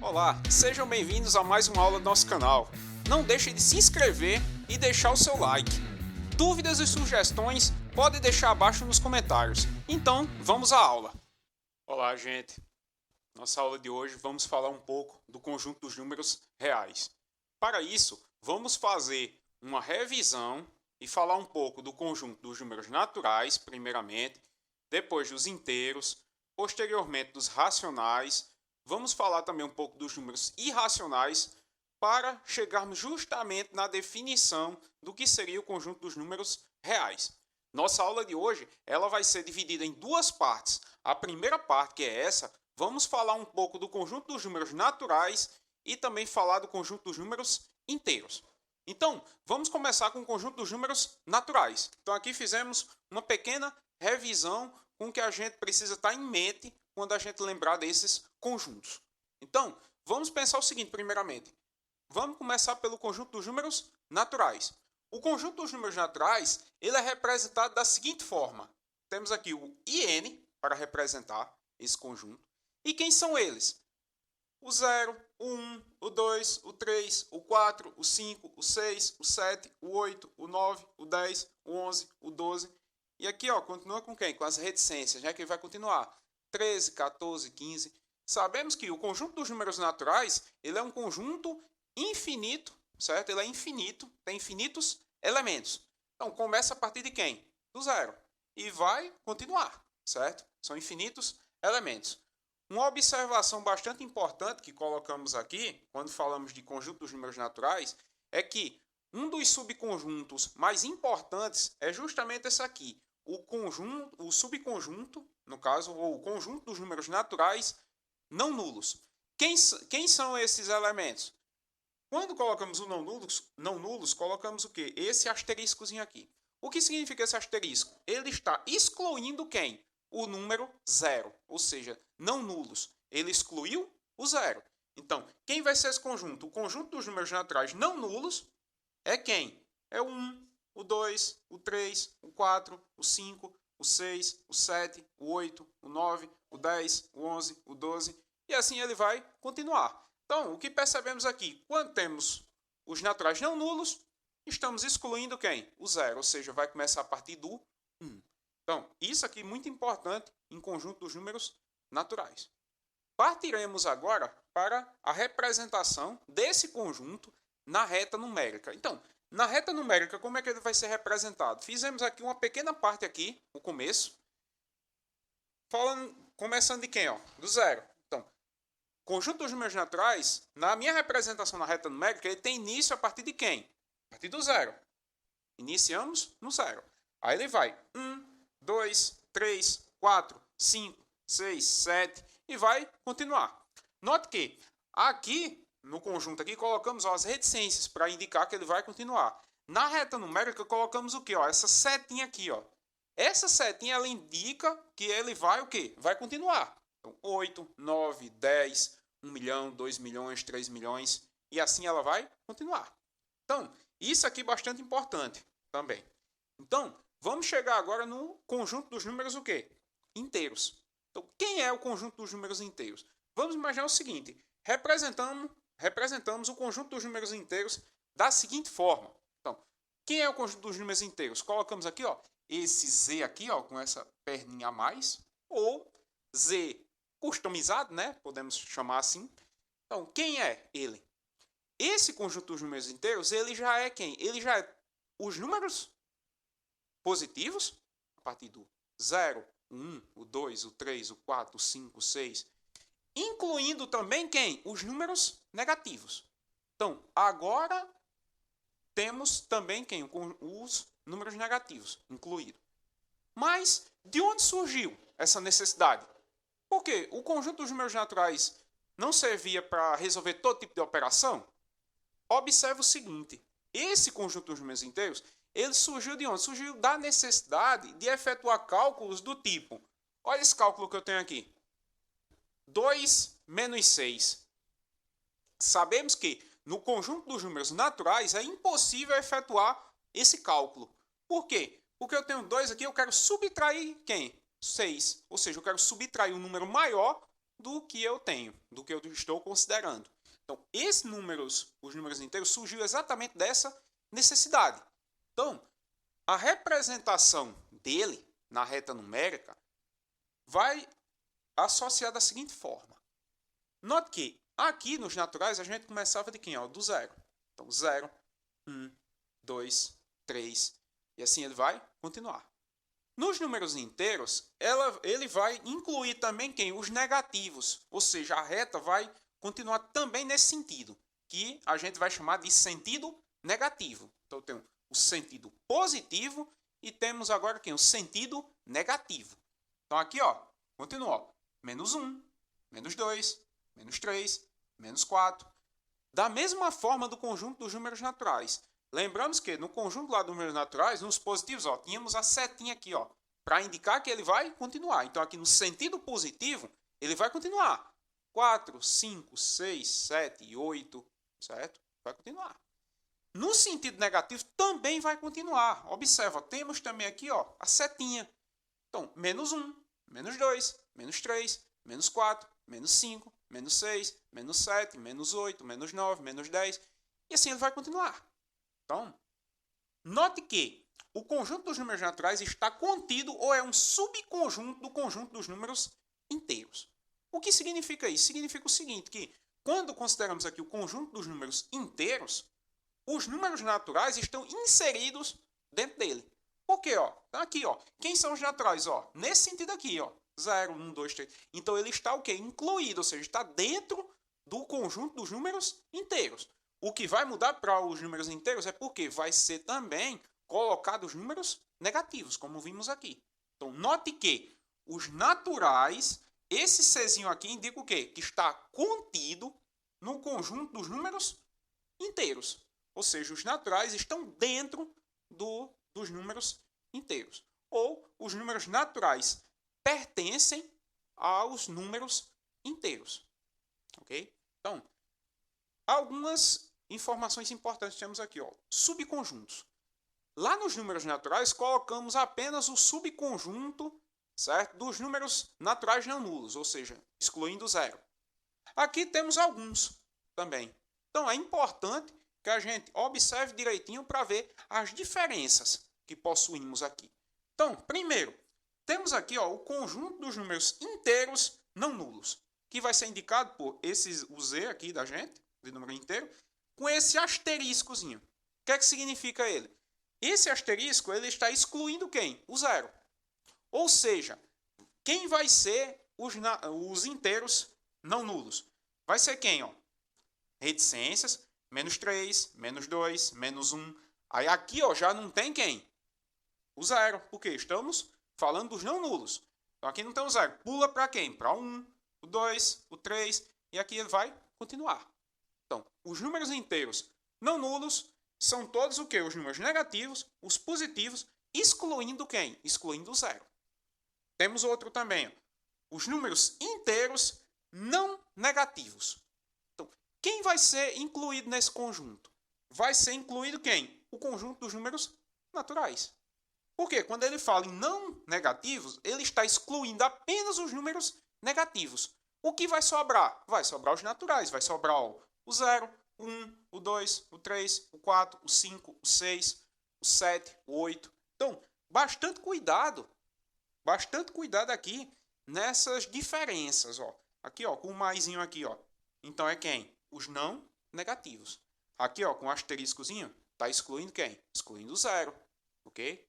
Olá, sejam bem-vindos a mais uma aula do nosso canal. Não deixe de se inscrever e deixar o seu like. Dúvidas e sugestões pode deixar abaixo nos comentários. Então, vamos à aula. Olá, gente. Nossa aula de hoje vamos falar um pouco do conjunto dos números reais. Para isso, vamos fazer uma revisão e falar um pouco do conjunto dos números naturais, primeiramente, depois dos inteiros, posteriormente dos racionais. Vamos falar também um pouco dos números irracionais para chegarmos justamente na definição do que seria o conjunto dos números reais. Nossa aula de hoje ela vai ser dividida em duas partes. A primeira parte, que é essa, vamos falar um pouco do conjunto dos números naturais e também falar do conjunto dos números inteiros. Então, vamos começar com o conjunto dos números naturais. Então, aqui fizemos uma pequena revisão com o que a gente precisa estar em mente quando a gente lembrar desses conjuntos. Então, vamos pensar o seguinte, primeiramente. Vamos começar pelo conjunto dos números naturais. O conjunto dos números naturais, ele é representado da seguinte forma. Temos aqui o IN para representar esse conjunto. E quem são eles? O 0, o 1, o 2, o 3, o 4, o 5, o 6, o 7, o 8, o 9, o 10, o 11, o 12. E aqui, ó, continua com quem? Com as reticências, né? Que vai continuar. 13, 14, 15. Sabemos que o conjunto dos números naturais, ele é um conjunto infinito, certo? Ele é infinito, tem infinitos elementos. Então, começa a partir de quem? Do 0. E vai continuar, certo? São infinitos elementos. Uma observação bastante importante que colocamos aqui, quando falamos de conjunto dos números naturais, é que um dos subconjuntos mais importantes é justamente esse aqui. O subconjunto, no caso, ou o conjunto dos números naturais não nulos. Quem são esses elementos? Quando colocamos o não nulos, colocamos o quê? Esse asteriscozinho aqui. O que significa esse asterisco? Ele está excluindo quem? O número 0, ou seja, não nulos. Ele excluiu o 0. Então, quem vai ser esse conjunto? O conjunto dos números naturais não nulos é quem? É o 1, o 2, o 3, o 4, o 5, o 6, o 7, o 8, o 9, o 10, o 11, o 12, e assim ele vai continuar. Então, o que percebemos aqui? Quando temos os naturais não nulos, estamos excluindo quem? O 0, ou seja, vai começar a partir do 1. Então, isso aqui é muito importante em conjunto dos números naturais. Partiremos agora para a representação desse conjunto na reta numérica. Então, na reta numérica, como é que ele vai ser representado? Fizemos aqui uma pequena parte aqui, o começo, começando de quem? Ó? Do 0. Então, conjunto dos números naturais, na minha representação na reta numérica, ele tem início a partir de quem? A partir do 0. Iniciamos no 0. Aí ele vai 1, 2, 3, 4, 5, 6, 7 e vai continuar. Note que aqui, no conjunto aqui, colocamos as reticências para indicar que ele vai continuar. Na reta numérica, colocamos o quê? Ó, essa setinha aqui. Ó. Essa setinha ela indica que ele vai o quê? Vai continuar. Então, 8, 9, 10, 1 milhão, 2 milhões, 3 milhões e assim ela vai continuar. Então, isso aqui é bastante importante também. Então, vamos chegar agora no conjunto dos números o quê? Inteiros. Então, quem é o conjunto dos números inteiros? Vamos imaginar o seguinte. Representamos o conjunto dos números inteiros da seguinte forma. Então, quem é o conjunto dos números inteiros? Colocamos aqui, ó, esse Z aqui, ó, com essa perninha a mais, ou Z customizado, né? Podemos chamar assim. Então, quem é ele? Esse conjunto dos números inteiros, ele já é quem? Ele já é os números positivos, a partir do 0, o 1, o 2, o 3, o 4, o 5, o 6, incluindo também quem? Os números negativos. Então, agora temos também quem? Os números negativos incluídos. Mas, de onde surgiu essa necessidade? Porque o conjunto dos números naturais não servia para resolver todo tipo de operação? Observe o seguinte, esse conjunto dos números inteiros, ele surgiu de onde? Surgiu da necessidade de efetuar cálculos do tipo, olha esse cálculo que eu tenho aqui, 2 menos 6. Sabemos que no conjunto dos números naturais é impossível efetuar esse cálculo. Por quê? Porque eu tenho 2 aqui, eu quero subtrair quem? 6. Ou seja, eu quero subtrair um número maior do que eu tenho, do que eu estou considerando. Então, esses números, os números inteiros, surgiu exatamente dessa necessidade. Então, a representação dele na reta numérica vai associar da seguinte forma. Note que aqui nos naturais a gente começava de quem? Ó, do zero. Então, 0, 1, 2, 3, e assim ele vai continuar. Nos números inteiros, ele vai incluir também quem? Os negativos, ou seja, a reta vai continuar também nesse sentido, que a gente vai chamar de sentido negativo. Então, tem o sentido positivo e temos agora quem? O sentido negativo. Então, aqui, ó, continua. Ó, menos 1, menos 2, menos 3, menos 4. Da mesma forma do conjunto dos números naturais. Lembramos que no conjunto lá dos números naturais, nos positivos, ó, tínhamos a setinha aqui, ó, para indicar que ele vai continuar. Então, aqui no sentido positivo, ele vai continuar. 4, 5, 6, 7 e 8, certo? Vai continuar. No sentido negativo, também vai continuar. Observa, temos também aqui, ó, a setinha. Então, menos 1, menos 2, menos 3, menos 4, menos 5, menos 6, menos 7, menos 8, menos 9, menos 10. E assim ele vai continuar. Então, note que o conjunto dos números naturais está contido ou é um subconjunto do conjunto dos números inteiros. O que significa isso? Significa o seguinte, que quando consideramos aqui o conjunto dos números inteiros, os números naturais estão inseridos dentro dele. Por quê? Ó, aqui, ó, quem são os naturais? Ó, nesse sentido aqui, ó, 0, 1, 2, 3. Então, ele está o quê? Incluído, ou seja, está dentro do conjunto dos números inteiros. O que vai mudar para os números inteiros é porque vai ser também colocado os números negativos, como vimos aqui. Então, note que os naturais, esse Czinho aqui indica o quê? Que está contido no conjunto dos números inteiros. Ou seja, os naturais estão dentro dos números inteiros. Ou os números naturais pertencem aos números inteiros. Ok? Então, algumas informações importantes temos aqui. Ó. Subconjuntos. Lá nos números naturais, colocamos apenas o subconjunto, certo, dos números naturais não nulos, ou seja, excluindo zero. Aqui temos alguns também. Então, é importante que a gente observe direitinho para ver as diferenças que possuímos aqui. Então, primeiro, temos aqui ó, o conjunto dos números inteiros não nulos, que vai ser indicado por o Z aqui da gente, de número inteiro, com esse asteriscozinho. O que é que significa ele? Esse asterisco ele está excluindo quem? O zero. Ou seja, quem vai ser os inteiros não nulos? Vai ser quem? Ó? Reticências, menos 3, menos 2, menos 1. Aí aqui ó, já não tem quem? O zero, porque estamos falando dos não nulos. Então aqui não tem o zero. Pula para quem? Para o 1, o 2, o 3, e aqui ele vai continuar. Então, os números inteiros não nulos são todos o quê? Os números negativos, os positivos, excluindo quem? Excluindo o zero. Temos outro também, ó. Os números inteiros não negativos. Então, quem vai ser incluído nesse conjunto? Vai ser incluído quem? O conjunto dos números naturais. Porque quando ele fala em não negativos, ele está excluindo apenas os números negativos. O que vai sobrar? Vai sobrar os naturais. Vai sobrar o 0, o 1, o 2, o 3, o 4, o 5, o 6, o 7, o 8. Então, bastante cuidado aqui nessas diferenças. Ó. Aqui, ó, com o maisinho aqui. Ó. Então, é quem? Os não negativos. Aqui, ó, com o asteriscozinho, está excluindo quem? Excluindo o 0. Ok?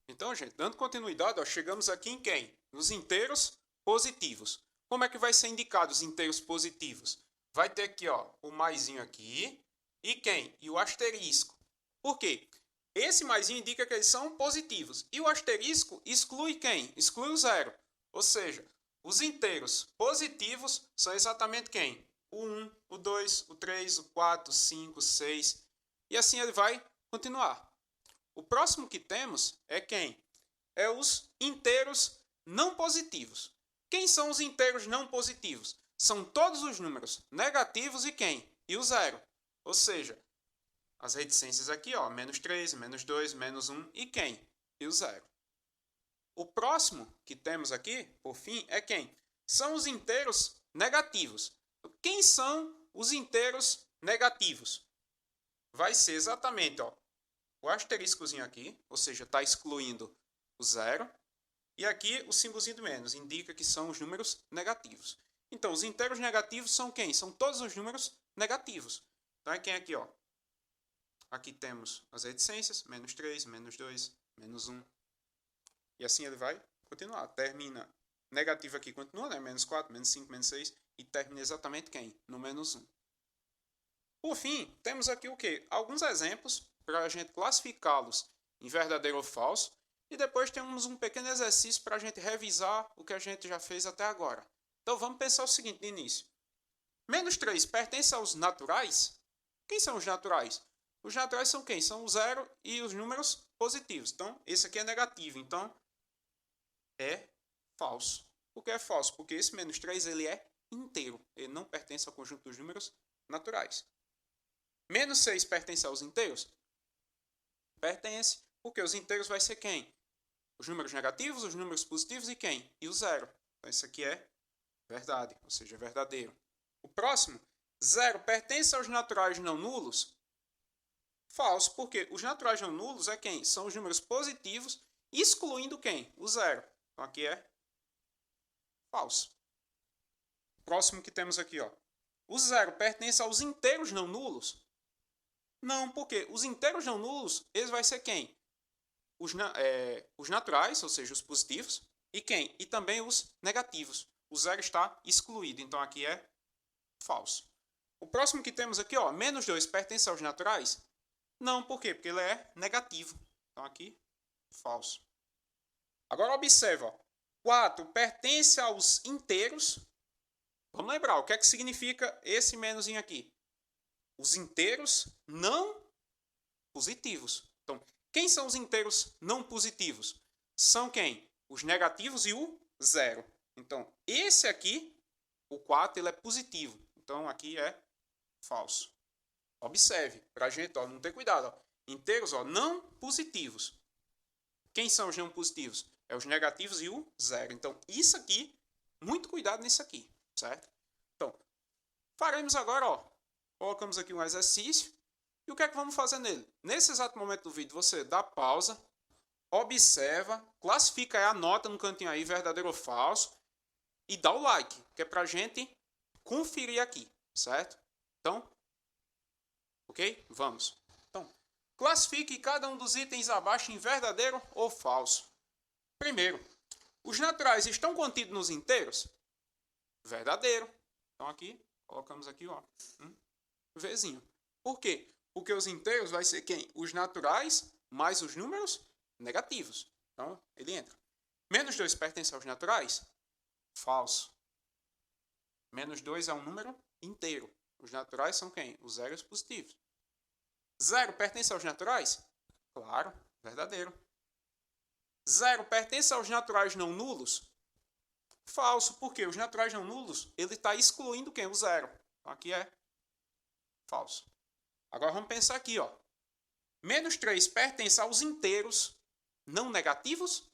Então, gente, dando continuidade, ó, chegamos aqui em quem? Nos inteiros positivos. Como é que vai ser indicado os inteiros positivos? Vai ter aqui ó, o maisinho aqui e quem? E o asterisco. Por quê? Esse maisinho indica que eles são positivos. E o asterisco exclui quem? Exclui o zero. Ou seja, os inteiros positivos são exatamente quem? O 1, o 2, o 3, o 4, o 5, o 6. E assim ele vai continuar. O próximo que temos é quem? É os inteiros não positivos. Quem são os inteiros não positivos? São todos os números negativos e quem? E o zero. Ou seja, as reticências aqui, ó, menos 3, menos 2, menos 1 e quem? E o zero. O próximo que temos aqui, por fim, é quem? são os inteiros negativos. Quem são os inteiros negativos? Vai ser exatamente o asteriscozinho aqui, ou seja, está excluindo o zero. E aqui o símbolozinho do menos, indica que são os números negativos. Então, os inteiros negativos são quem? São todos os números negativos. Então, é quem aqui, ó. Aqui temos as reticências, menos 3, menos 2, menos 1. E assim ele vai continuar. Termina negativo aqui, continua, né? Menos 4, menos 5, menos 6. E termina exatamente quem? No menos 1. Por fim, temos aqui o quê? Alguns exemplos para a gente classificá-los em verdadeiro ou falso. E depois temos um pequeno exercício para a gente revisar o que a gente já fez até agora. Então vamos pensar o seguinte de início. Menos 3 pertence aos naturais? Quem são os naturais? Os naturais são quem? São o zero e os números positivos. Então, esse aqui é negativo. Então, é falso. Por que é falso? Porque esse menos 3 ele é inteiro. Ele não pertence ao conjunto dos números naturais. Menos 6 pertence aos inteiros? Pertence. Porque os inteiros vai ser quem? Os números negativos, os números positivos e quem? E o zero. Então, isso aqui é verdade, ou seja, verdadeiro. O próximo, 0 pertence aos naturais não nulos? Falso, porque os naturais não nulos é quem? São os números positivos, excluindo quem? O zero. Então, aqui é falso. Próximo que temos aqui, ó. O 0 pertence aos inteiros não nulos? Não, porque os inteiros não nulos, eles vai ser quem? Os naturais, ou seja, os positivos, e quem? E também os negativos. O zero está excluído, então aqui é falso. O próximo que temos aqui, ó, menos 2 pertence aos naturais? Não, por quê? Porque ele é negativo. Então aqui, falso. Agora observa, ó, 4 pertence aos inteiros. Vamos lembrar, o que é que significa esse menuzinho aqui? Os inteiros não positivos. Então, quem são os inteiros não positivos? São quem? Os negativos e o zero. Então, esse aqui, o 4, ele é positivo. Então, aqui é falso. Observe, para a gente não ter cuidado. Ó. Inteiros não positivos. Quem são os não positivos? É os negativos e o zero. Então, isso aqui, muito cuidado nisso aqui, certo? Então, faremos agora, ó, colocamos aqui um exercício. E o que é que vamos fazer nele? Nesse exato momento do vídeo, você dá pausa, observa, classifica a nota no cantinho aí, verdadeiro ou falso, e dá o like, que é para a gente conferir aqui, certo? Então, ok? Vamos. Então, classifique cada um dos itens abaixo em verdadeiro ou falso. Primeiro, os naturais estão contidos nos inteiros? Verdadeiro. Então, aqui, colocamos aqui, ó, um Vzinho. Por quê? Porque os inteiros vai ser quem? Os naturais mais os números negativos. Então, ele entra. Menos 2 pertence aos naturais? Falso. Menos 2 é um número inteiro. Os naturais são quem? Os zeros positivos. 0 pertence aos naturais? Claro, verdadeiro. 0 pertence aos naturais não nulos? Falso, porque os naturais não nulos, ele está excluindo quem? O zero. Então, aqui é falso. Agora vamos pensar aqui, ó. Menos 3 pertence aos inteiros não negativos?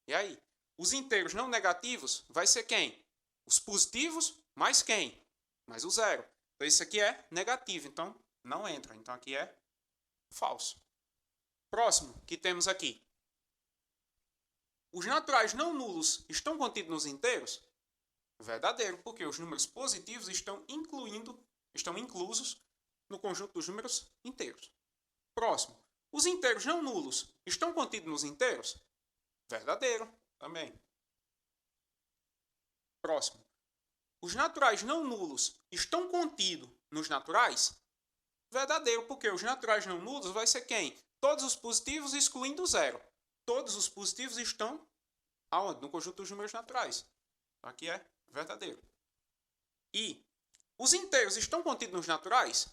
E aí? Os inteiros não negativos vai ser quem? Os positivos mais quem? Mais o zero. Então, isso aqui é negativo, então não entra. Então, aqui é falso. Próximo que temos aqui. Os naturais não nulos estão contidos nos inteiros? Verdadeiro, porque os números positivos estão inclusos no conjunto dos números inteiros. Próximo. Os inteiros não nulos estão contidos nos inteiros? Verdadeiro, também. Próximo. Os naturais não nulos estão contidos nos naturais? Verdadeiro, porque os naturais não nulos vai ser quem? Todos os positivos excluindo o zero. Todos os positivos estão aonde? No conjunto dos números naturais. Aqui é verdadeiro. E os inteiros estão contidos nos naturais?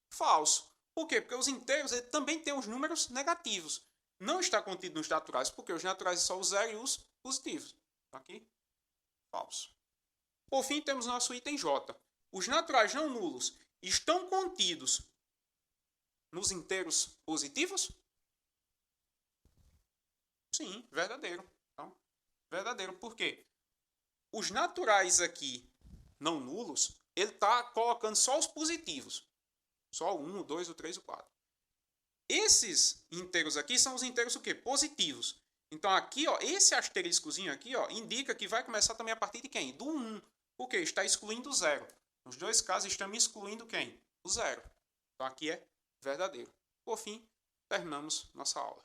Falso. Por quê? Porque os inteiros também têm os números negativos. Não está contido nos naturais, porque os naturais são o zero e os positivos. Aqui, falso. Por fim, temos nosso item J. Os naturais não nulos estão contidos nos inteiros positivos? Sim, verdadeiro. Então, Verdadeiro. Por quê? Os naturais aqui, não nulos, ele está colocando só os positivos. Só o 1, o 2, o 3 e o 4. Esses inteiros aqui são os inteiros o quê? Positivos. Então aqui, ó, esse asteriscozinho aqui, ó, indica que vai começar também a partir de quem? Do 1. Por quê? Está excluindo o 0. Nos dois casos estamos excluindo quem? O 0. Então aqui é verdadeiro. Por fim, terminamos nossa aula.